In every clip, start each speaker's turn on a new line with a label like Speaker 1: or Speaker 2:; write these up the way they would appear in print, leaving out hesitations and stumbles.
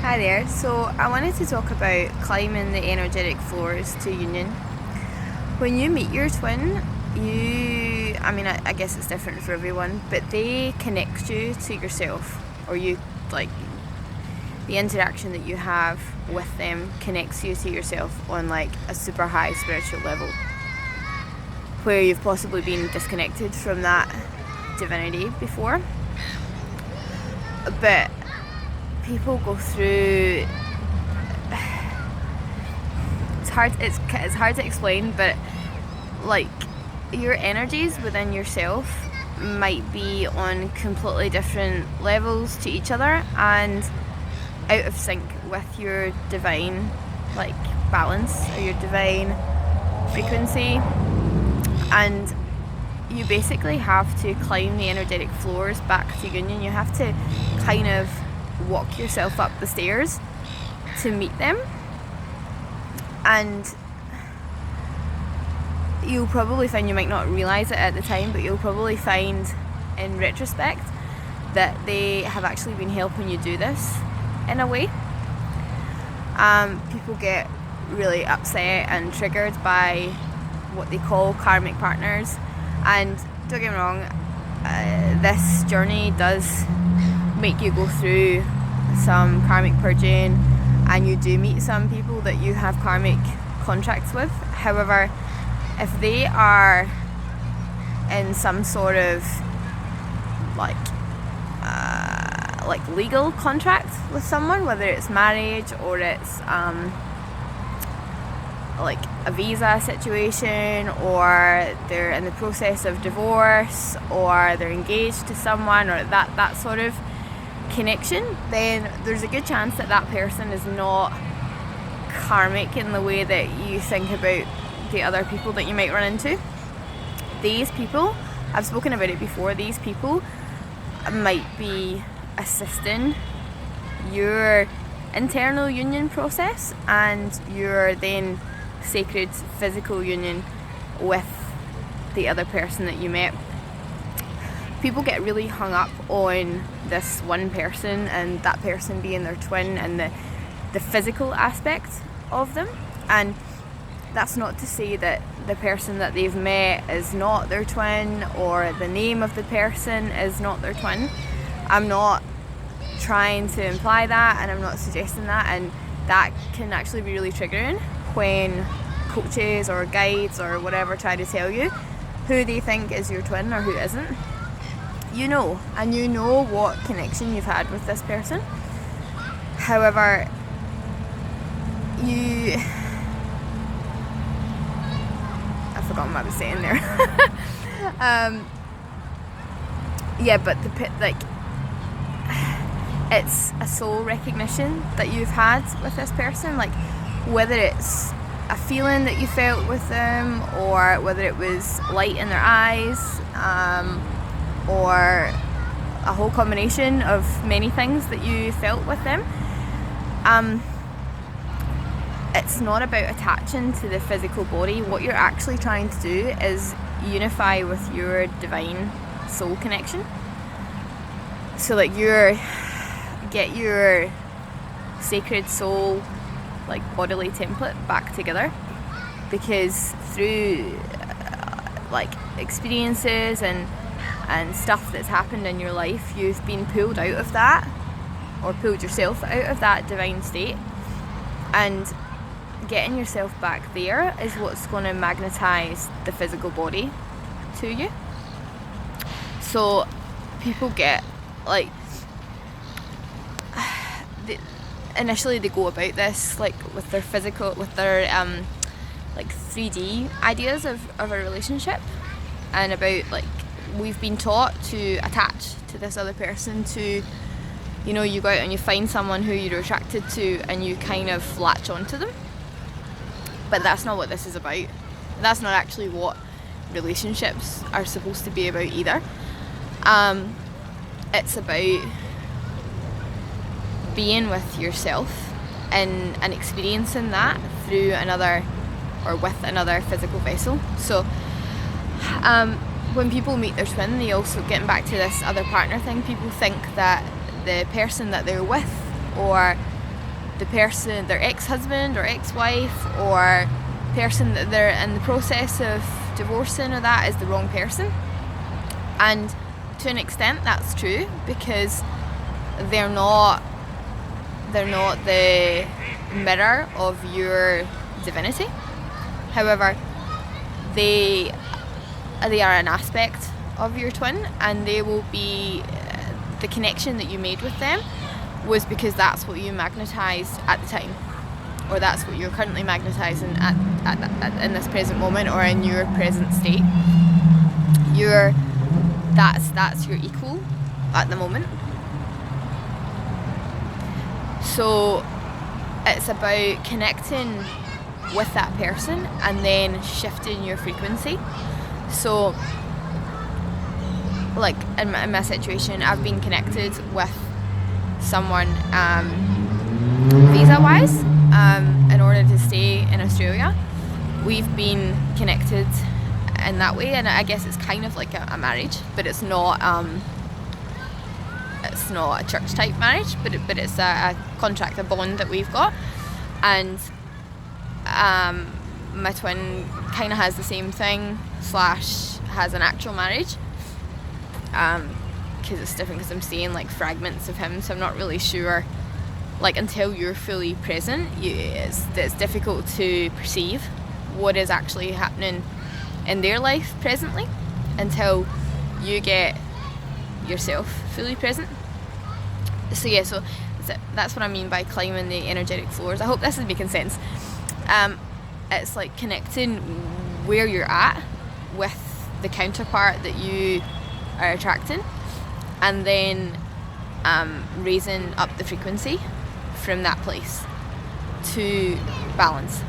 Speaker 1: Hi there. So I wanted to talk about climbing the energetic floors to union. When you meet your twin, I guess it's different for everyone, but they connect you to yourself, or like, the interaction that you have with them connects you to yourself on like a super high spiritual level, where you've possibly been disconnected from that divinity before. But people go through, it's hard to explain, but like, your energies within yourself might be on completely different levels to each other and out of sync with your divine like balance or your divine frequency, and you basically have to climb the energetic floors back to union. You have to kind of walk yourself up the stairs to meet them, and you'll probably find, you might not realise it at the time, but you'll probably find in retrospect that they have actually been helping you do this in a way. People get really upset and triggered by what they call karmic partners, and don't get me wrong, this journey does make you go through some karmic purging, and you do meet some people that you have karmic contracts with. However, if they are in some sort of like legal contract with someone, whether it's marriage or it's like a visa situation, or they're in the process of divorce, or they're engaged to someone, or that sort of connection, then there's a good chance that that person is not karmic in the way that you think about the other people that you might run into. These people, I've spoken about it before, these people might be assisting your internal union process and your then sacred physical union with the other person that you met. People get really hung up on this one person and that person being their twin and the physical aspect of them, and that's not to say that the person that they've met is not their twin, or the name of the person is not their twin. I'm not trying to imply that, and I'm not suggesting that, and that can actually be really triggering when coaches or guides or whatever try to tell you who they think is your twin or who isn't. You know what connection you've had with this person. However, I've forgotten what I was saying there. But it's a soul recognition that you've had with this person, like whether it's a feeling that you felt with them, or whether it was light in their eyes, or a whole combination of many things that you felt with them. It's not about attaching to the physical body. What you're actually trying to do is unify with your divine soul connection. So like get your sacred soul like bodily template back together, because through like experiences and stuff that's happened in your life, you've been pulled out of that, or pulled yourself out of that divine state, and getting yourself back there is what's going to magnetize the physical body to you. So people get like, initially they go about this like with their like 3D ideas of a relationship, and about like, we've been taught to attach to this other person, to, you know, you go out and you find someone who you're attracted to and you kind of latch onto them. But that's not what this is about. That's not actually what relationships are supposed to be about either. It's about being with yourself and experiencing that through another, or with another physical vessel. So when people meet their twin, they also, getting back to this other partner thing, people think that the person that they're with, or the person, their ex-husband or ex-wife or person that they're in the process of divorcing or that is the wrong person. And to an extent that's true, because they're not the mirror of your divinity. However, they are an aspect of your twin, and they will be the connection that you made with them was because that's what you magnetized at the time, or that's what you're currently magnetizing at in this present moment or in your present state. That's your equal at the moment. So it's about connecting with that person and then shifting your frequency. So like in my situation, I've been connected with someone visa-wise in order to stay in Australia. We've been connected in that way, and I guess it's kind of like a marriage, but it's not a church type marriage, but it's a contract, a bond that we've got. And my twin kind of has the same thing / has an actual marriage, because it's different, because I'm seeing like fragments of him, so I'm not really sure, like until you're fully present it's difficult to perceive what is actually happening in their life presently until you get yourself fully present. So yeah, so that's what I mean by climbing the energetic floors. I hope this is making sense. It's like connecting where you're at with the counterpart that you are attracting, and then raising up the frequency from that place to balance.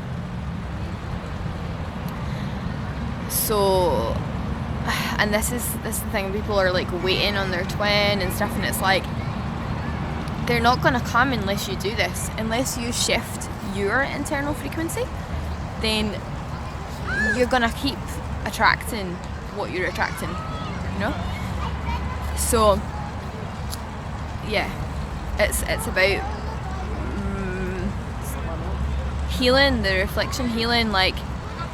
Speaker 1: So, and this is the thing, people are like waiting on their twin and stuff, and it's like they're not going to come unless you do this. Unless you shift your internal frequency, then you're going to keep attracting what you're attracting, you know? So yeah, it's about healing the reflection, healing like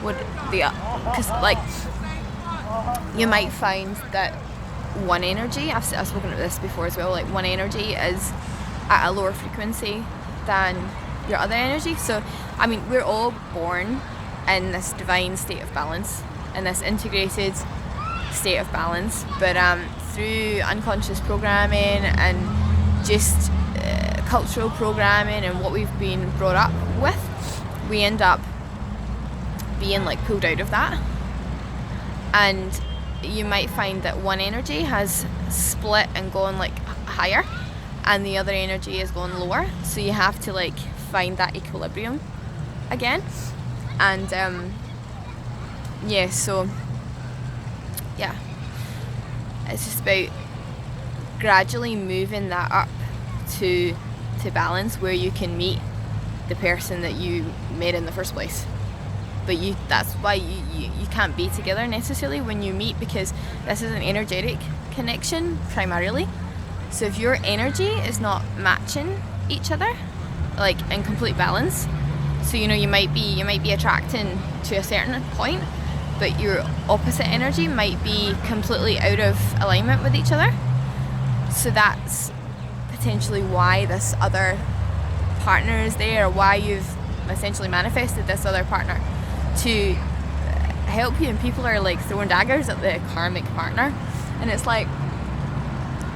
Speaker 1: what the, because like you might find that one energy, I've spoken about this before as well, like one energy is at a lower frequency than your other energy. So I mean, we're all born in this divine state of balance, in this integrated state of balance, but through unconscious programming and just cultural programming and what we've been brought up with, we end up being like pulled out of that. And you might find that one energy has split and gone like higher, and the other energy is going lower, so you have to like find that equilibrium again. And so it's just about gradually moving that up to balance, where you can meet the person that you met in the first place. But that's why you can't be together necessarily when you meet, because this is an energetic connection primarily. So if your energy is not matching each other, like in complete balance, so you might be attracting to a certain point, but your opposite energy might be completely out of alignment with each other. So that's potentially why this other partner is there, or why you've essentially manifested this other partner to help you. And people are like throwing daggers at the karmic partner, and it's like,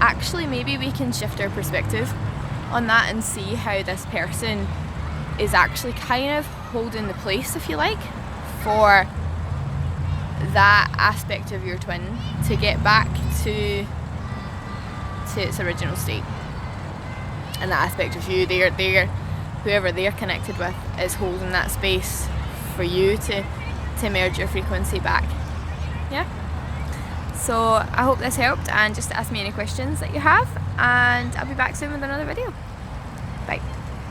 Speaker 1: actually maybe we can shift our perspective on that and see how this person is actually kind of holding the place, if you like, for that aspect of your twin to get back to its original state. And that aspect of you, whoever they're connected with is holding that space for you to merge your frequency back. Yeah. So I hope this helped, and just ask me any questions that you have, and I'll be back soon with another video.